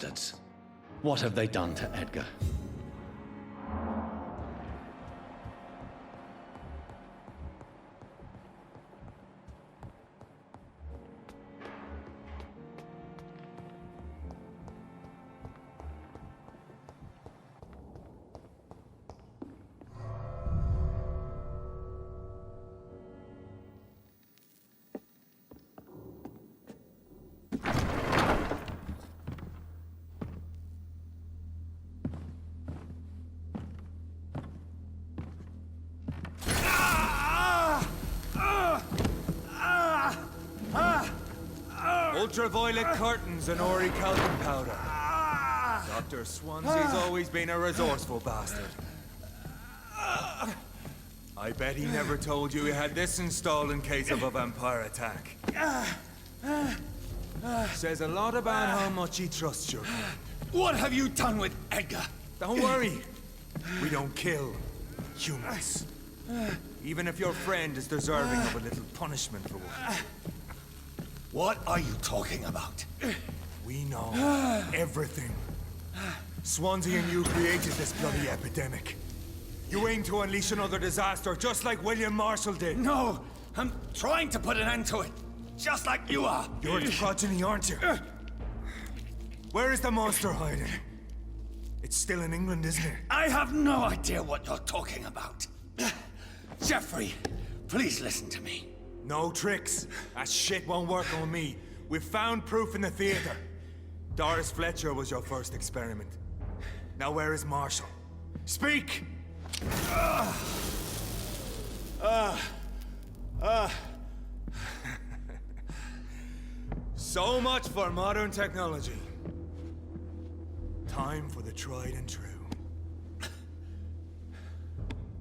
bastards. What have they done to Edgar? Ultraviolet curtains and Ori Calvin powder. Dr. Swansea's always been a resourceful bastard. I bet he never told you he had this installed in case of a vampire attack. Says a lot about how much he trusts you. What have you done with Edgar? Don't worry. We don't kill humans. Even if your friend is deserving of a little punishment for one. What are you talking about? We know everything. Swansea and you created this bloody epidemic. You aim to unleash another disaster, just like William Marshall did. No, I'm trying to put an end to it, just like you are. You're the progeny, aren't you? Where is the monster hiding? It's still in England, isn't it? I have no idea what you're talking about. Geoffrey, please listen to me. No tricks. That shit won't work on me. We've found proof in the theater. Doris Fletcher was your first experiment. Now where is Marshall? Speak! So much for modern technology. Time for the tried and true.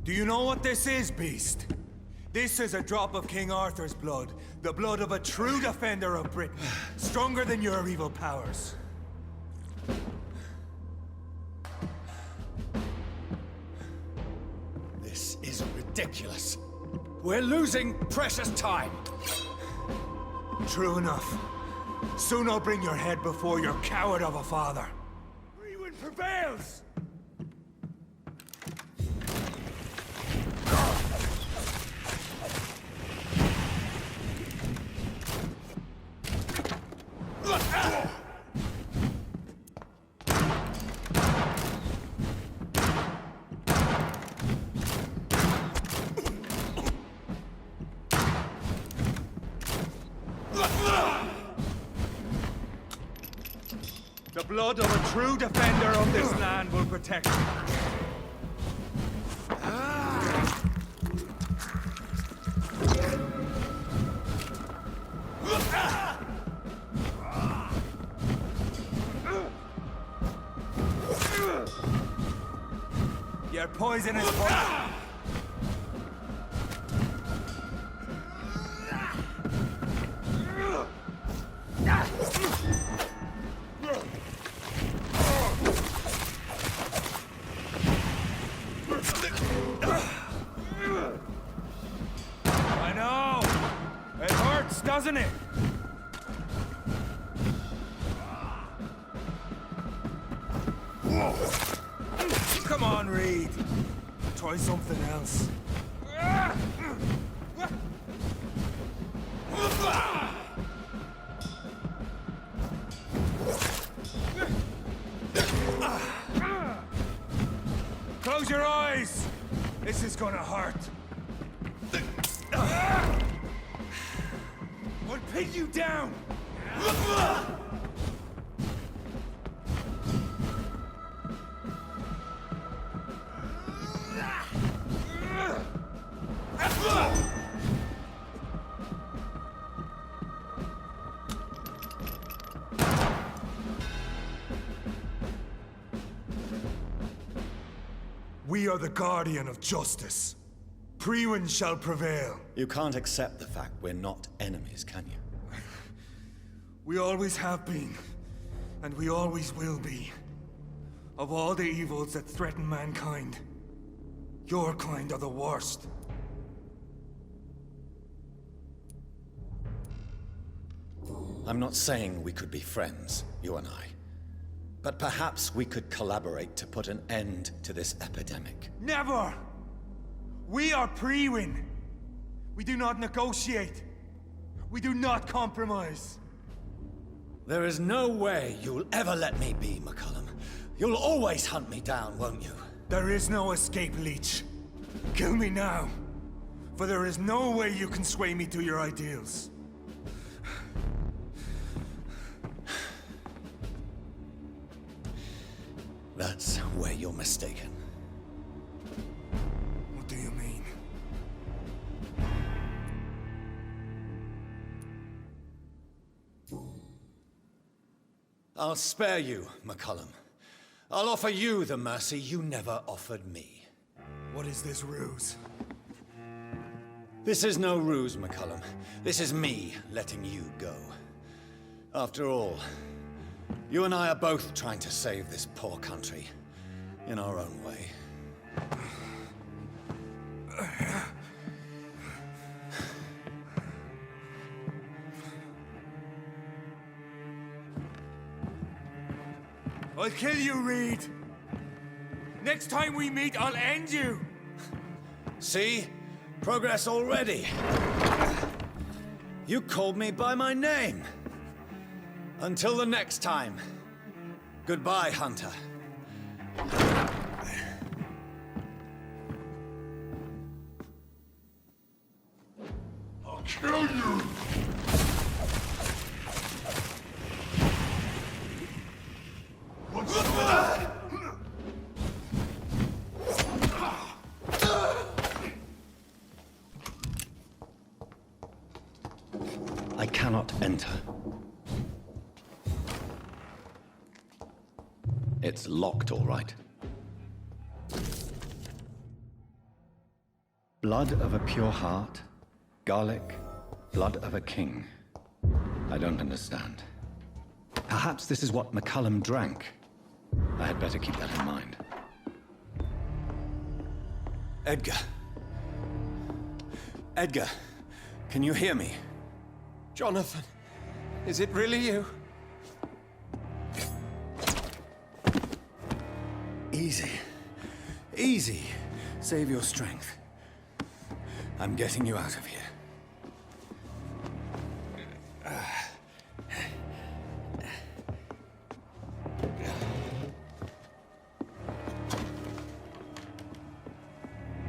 Do you know what this is, Beast? This is a drop of King Arthur's blood. The blood of a true defender of Britain. Stronger than your evil powers. This is ridiculous. We're losing precious time. True enough. Soon I'll bring your head before your coward of a father. Freewind prevails! The blood of a true defender of this land will protect you. Your poisonous poison. I know. It hurts, doesn't it? Come on, Reed. Try something else. Close your eyes. This is gonna hurt. I'll pin you down. We are the guardian of justice. Priwen shall prevail. You can't accept the fact we're not enemies, can you? We always have been, and we always will be. Of all the evils that threaten mankind, your kind are the worst. I'm not saying we could be friends, you and I. But perhaps we could collaborate to put an end to this epidemic. Never! We are Priwen. We do not negotiate. We do not compromise. There is no way you'll ever let me be, McCullum. You'll always hunt me down, won't you? There is no escape, Leech. Kill me now. For there is no way you can sway me to your ideals. That's where you're mistaken. What do you mean? I'll spare you, McCullum. I'll offer you the mercy you never offered me. What is this ruse? This is no ruse, McCullum. This is me letting you go. After all, you and I are both trying to save this poor country in our own way. I'll kill you, Reed. Next time we meet, I'll end you. See? Progress already. You called me by my name. Until the next time. Goodbye, Hunter. I'll kill you! What's that? I cannot enter. It's locked, all right. Blood of a pure heart, garlic, blood of a king. I don't understand. Perhaps this is what McCullum drank. I had better keep that in mind. Edgar. Edgar, can you hear me? Jonathan, is it really you? Easy. Easy. Save your strength. I'm getting you out of here.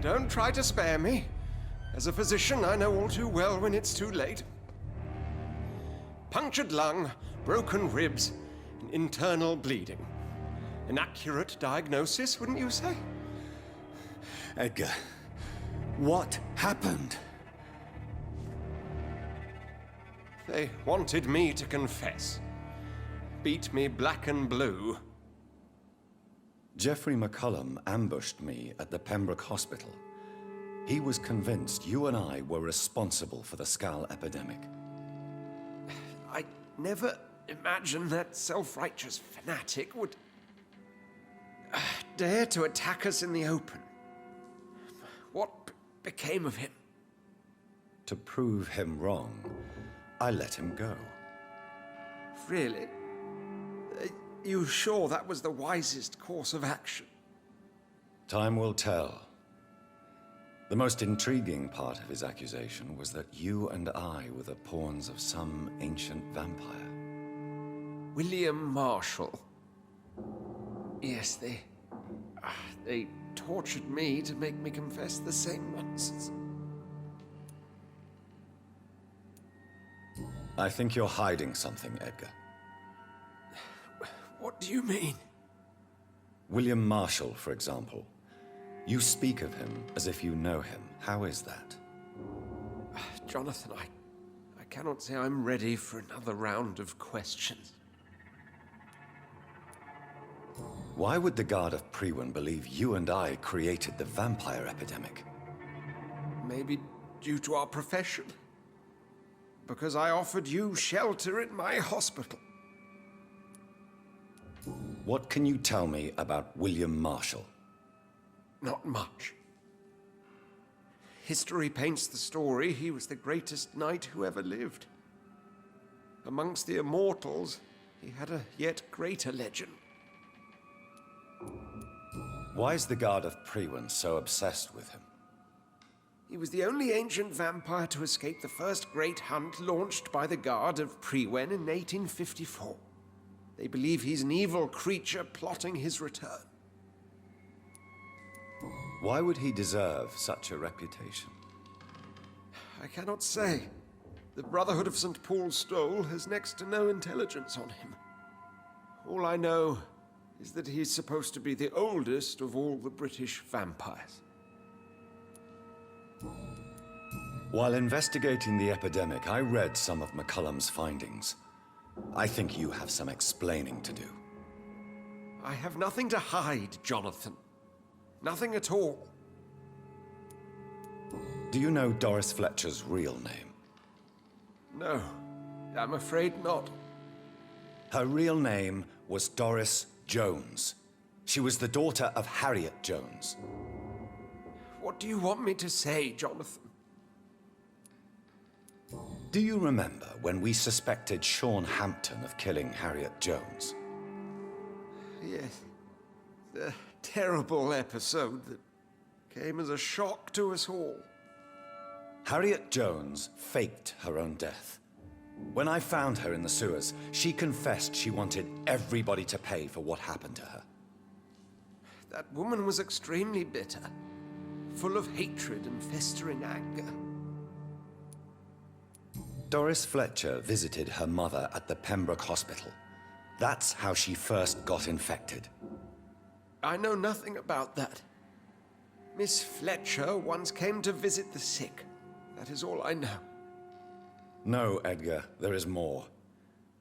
Don't try to spare me. As a physician, I know all too well when it's too late. Punctured lung, broken ribs, and internal bleeding. An accurate diagnosis, wouldn't you say? Edgar, what happened? They wanted me to confess. Beat me black and blue. Geoffrey McCullum ambushed me at the Pembroke Hospital. He was convinced you and I were responsible for the Skal epidemic. I never imagined that self-righteous fanatic would dare to attack us in the open. What became of him? To prove him wrong, I let him go. Really? You sure that was the wisest course of action? Time will tell. The most intriguing part of his accusation was that you and I were the pawns of some ancient vampire. William Marshall. Yes, they tortured me to make me confess the same nonsense. I think you're hiding something, Edgar. What do you mean? William Marshall, for example. You speak of him as if you know him. How is that? Jonathan, I cannot say I'm ready for another round of questions. Why would the Guard of Priwen believe you and I created the vampire epidemic? Maybe due to our profession. Because I offered you shelter in my hospital. What can you tell me about William Marshall? Not much. History paints the story he was the greatest knight who ever lived. Amongst the immortals, he had a yet greater legend. Why is the Guard of Priwen so obsessed with him? He was the only ancient vampire to escape the first great hunt launched by the Guard of Priwen in 1854. They believe he's an evil creature plotting his return. Why would he deserve such a reputation? I cannot say. The Brotherhood of St. Paul's Stole has next to no intelligence on him. All I know is that he's supposed to be the oldest of all the British vampires. While investigating the epidemic, I read some of McCullum's findings. I think you have some explaining to do. I have nothing to hide, Jonathan. Nothing at all. Do you know Doris Fletcher's real name? No, I'm afraid not. Her real name was Doris Jones. She was the daughter of Harriet Jones. What do you want me to say, Jonathan? Do you remember when we suspected Sean Hampton of killing Harriet Jones? Yes. The terrible episode that came as a shock to us all. Harriet Jones faked her own death. When I found her in the sewers, she confessed she wanted everybody to pay for what happened to her. That woman was extremely bitter, full of hatred and festering anger. Doris Fletcher visited her mother at the Pembroke Hospital. That's how she first got infected. I know nothing about that. Miss Fletcher once came to visit the sick. That is all I know. No, Edgar, there is more.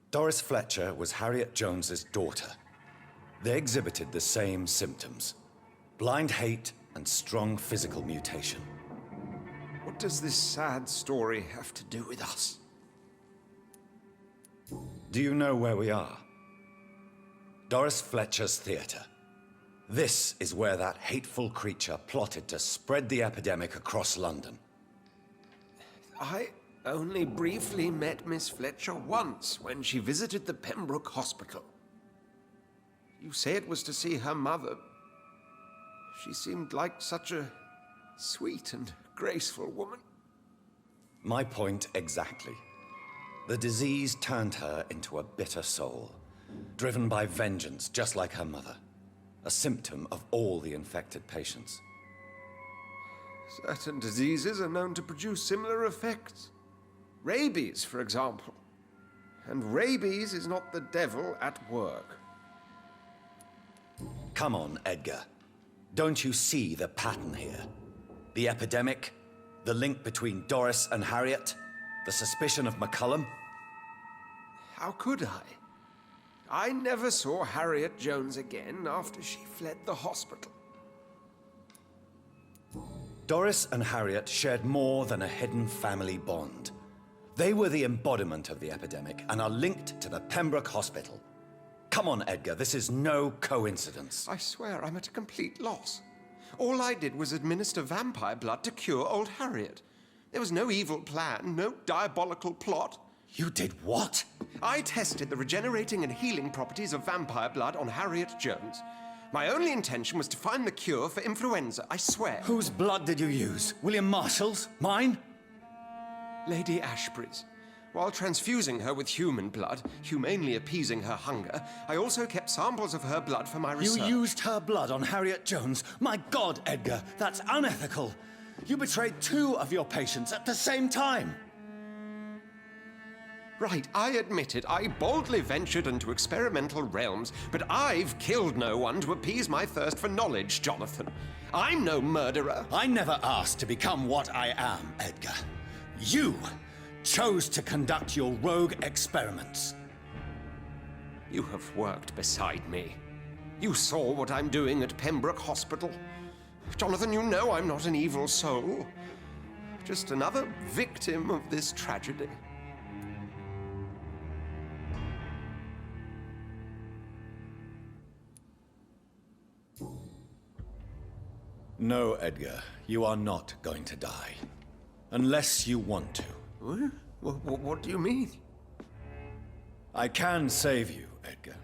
Doris Fletcher was Harriet Jones's daughter. They exhibited the same symptoms: blind hate and strong physical mutation. What does this sad story have to do with us? Do you know where we are? Doris Fletcher's theater. This is where that hateful creature plotted to spread the epidemic across London. I only briefly met Miss Fletcher once when she visited the Pembroke Hospital. You say it was to see her mother. She seemed like such a sweet and graceful woman. My point exactly. The disease turned her into a bitter soul, driven by vengeance just like her mother. A symptom of all the infected patients. Certain diseases are known to produce similar effects. Rabies, for example. And rabies is not the devil at work. Come on, Edgar. Don't you see the pattern here? The epidemic, the link between Doris and Harriet, the suspicion of McCullum? How could I? I never saw Harriet Jones again after she fled the hospital. Doris and Harriet shared more than a hidden family bond. They were the embodiment of the epidemic and are linked to the Pembroke Hospital. Come on, Edgar, this is no coincidence. I swear I'm at a complete loss. All I did was administer vampire blood to cure old Harriet. There was no evil plan, no diabolical plot. You did what? I tested the regenerating and healing properties of vampire blood on Harriet Jones. My only intention was to find the cure for influenza, I swear. Whose blood did you use? William Marshall's? Mine? Lady Ashbury's. While transfusing her with human blood, humanely appeasing her hunger, I also kept samples of her blood for my research. You used her blood on Harriet Jones? My God, Edgar, that's unethical. You betrayed 2 of your patients at the same time. Right, I admit it. I boldly ventured into experimental realms, but I've killed no one to appease my thirst for knowledge, Jonathan. I'm no murderer. I never asked to become what I am, Edgar. You chose to conduct your rogue experiments. You have worked beside me. You saw what I'm doing at Pembroke Hospital. Jonathan, you know I'm not an evil soul. Just another victim of this tragedy. No, Edgar, you are not going to die. Unless you want to. What do you mean? I can save you, Edgar.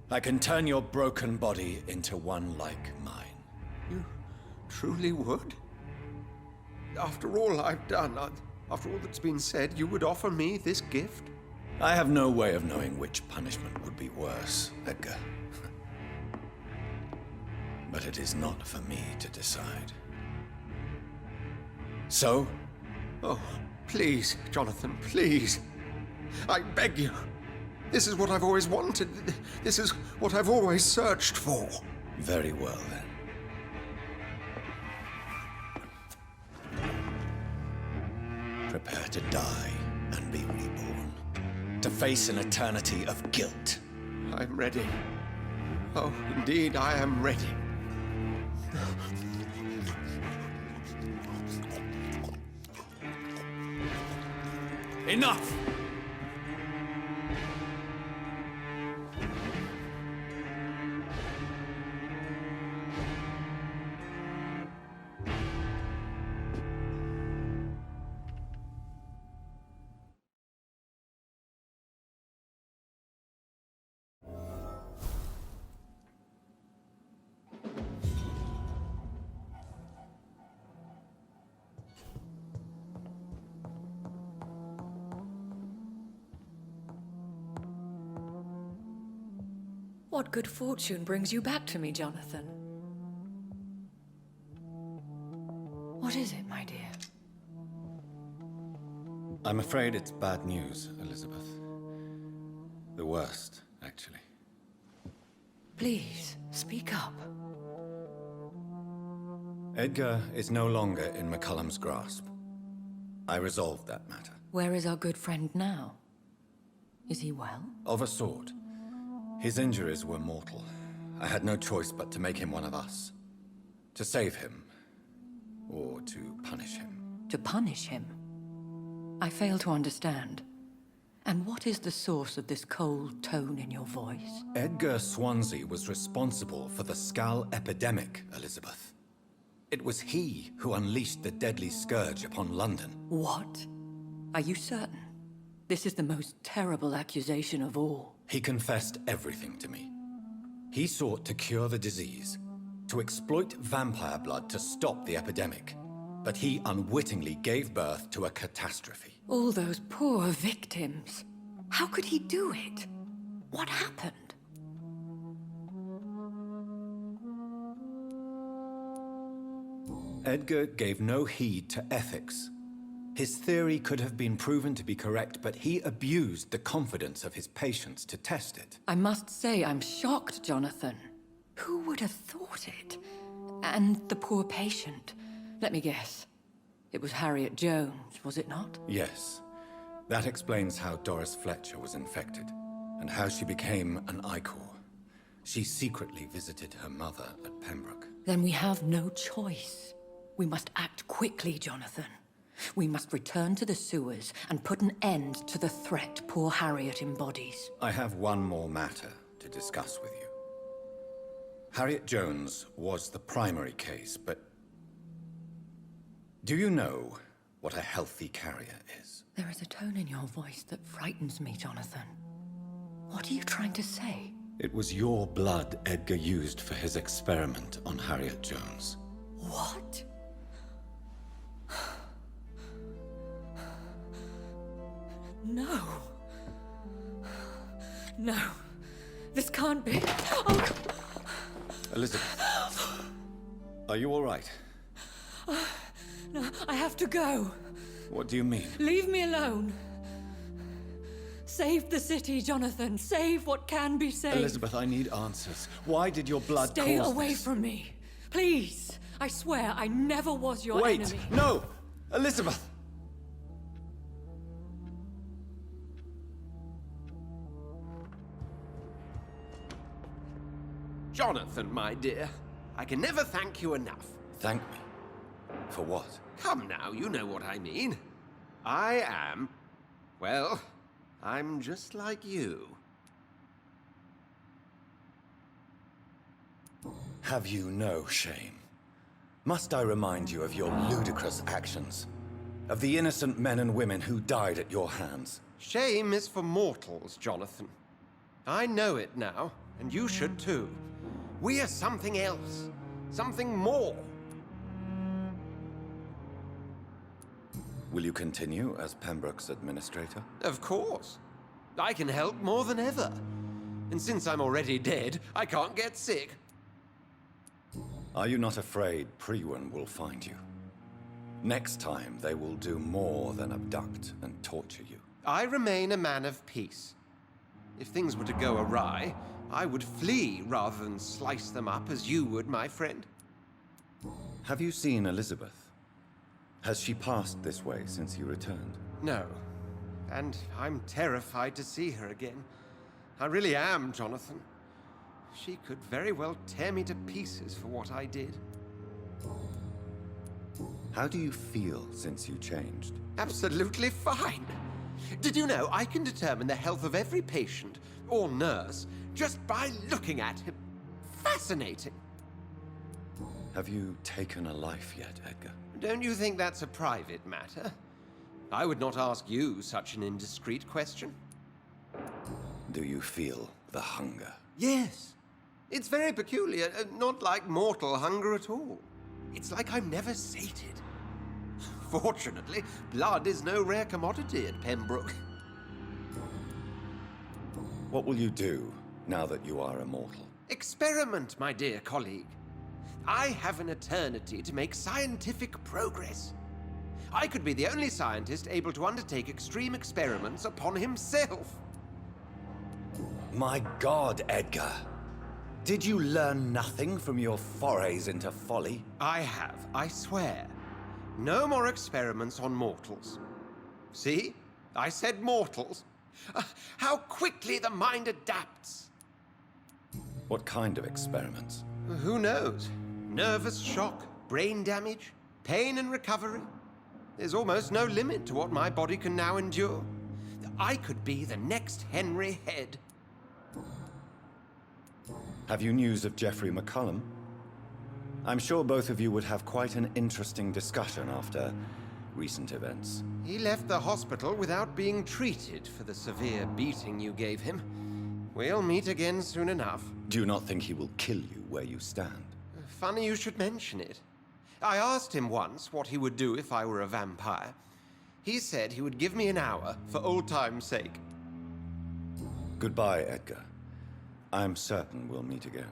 I can turn your broken body into one like mine. You truly would? After all I've done, after all that's been said, you would offer me this gift? I have no way of knowing which punishment would be worse, Edgar. But it is not for me to decide. So? Oh, please, Jonathan, please. I beg you. This is what I've always wanted. This is what I've always searched for. Very well, then. Prepare to die and be reborn. To face an eternity of guilt. I'm ready. Oh, indeed, I am ready. Enough! What good fortune brings you back to me, Jonathan? What is it, my dear? I'm afraid it's bad news, Elizabeth. The worst, actually. Please, speak up. Edgar is no longer in McCullum's grasp. I resolved that matter. Where is our good friend now? Is he well? Of a sort. His injuries were mortal. I had no choice but to make him one of us. To save him. Or to punish him. To punish him? I fail to understand. And what is the source of this cold tone in your voice? Edgar Swansea was responsible for the Skull epidemic, Elizabeth. It was he who unleashed the deadly scourge upon London. What? Are you certain? This is the most terrible accusation of all. He confessed everything to me. He sought to cure the disease, to exploit vampire blood to stop the epidemic. But he unwittingly gave birth to a catastrophe. All those poor victims. How could he do it? What happened? Edgar gave no heed to ethics. His theory could have been proven to be correct, but he abused the confidence of his patients to test it. I must say I'm shocked, Jonathan. Who would have thought it? And the poor patient. Let me guess. It was Harriet Jones, was it not? Yes. That explains how Doris Fletcher was infected, and how she became an Icor. She secretly visited her mother at Pembroke. Then we have no choice. We must act quickly, Jonathan. We must return to the sewers and put an end to the threat poor Harriet embodies. I have one more matter to discuss with you. Harriet Jones was the primary case, but... do you know what a healthy carrier is? There is a tone in your voice that frightens me, Jonathan. What are you trying to say? It was your blood Edgar used for his experiment on Harriet Jones. What? No. No. This can't be. Oh. Elizabeth, are you all right? No, I have to go. What do you mean? Leave me alone. Save the city, Jonathan. Save what can be saved. Elizabeth, I need answers. Why did your blood Stay cause away this? from me. Please. I swear I never was your Wait! enemy. No! Elizabeth! Jonathan, my dear, I can never thank you enough. Thank me. For what? Come now, you know what I mean. I am... well, I'm just like you. Have you no shame? Must I remind you of your ludicrous actions? Of the innocent men and women who died at your hands? Shame is for mortals, Jonathan. I know it now. And you should too. We are something else. Something more. Will you continue as Pembroke's administrator? Of course. I can help more than ever. And since I'm already dead, I can't get sick. Are you not afraid Priwen will find you? Next time, they will do more than abduct and torture you. I remain a man of peace. If things were to go awry, I would flee rather than slice them up as you would, my friend. Have you seen Elizabeth? Has she passed this way since you returned? No. And I'm terrified to see her again. I really am, Jonathan. She could very well tear me to pieces for what I did. How do you feel since you changed? Absolutely fine. Did you know I can determine the health of every patient or nurse just by looking at him? Fascinating. Have you taken a life yet, Edgar? Don't you think that's a private matter? I would not ask you such an indiscreet question. Do you feel the hunger? Yes. It's very peculiar, not like mortal hunger at all. It's like I'm never sated. Fortunately, blood is no rare commodity at Pembroke. What will you do now that you are immortal? Experiment, my dear colleague. I have an eternity to make scientific progress. I could be the only scientist able to undertake extreme experiments upon himself. My God, Edgar! Did you learn nothing from your forays into folly? I have, I swear. No more experiments on mortals. See? I said mortals. How quickly the mind adapts. What kind of experiments? Who knows? Nervous shock, brain damage, pain and recovery. There's almost no limit to what my body can now endure. I could be the next Henry Head. Have you news of Geoffrey McCullum? I'm sure both of you would have quite an interesting discussion after recent events. He left the hospital without being treated for the severe beating you gave him. We'll meet again soon enough. Do you not think he will kill you where you stand? Funny you should mention it. I asked him once what he would do if I were a vampire. He said he would give me an hour for old time's sake. Goodbye, Edgar. I'm certain we'll meet again.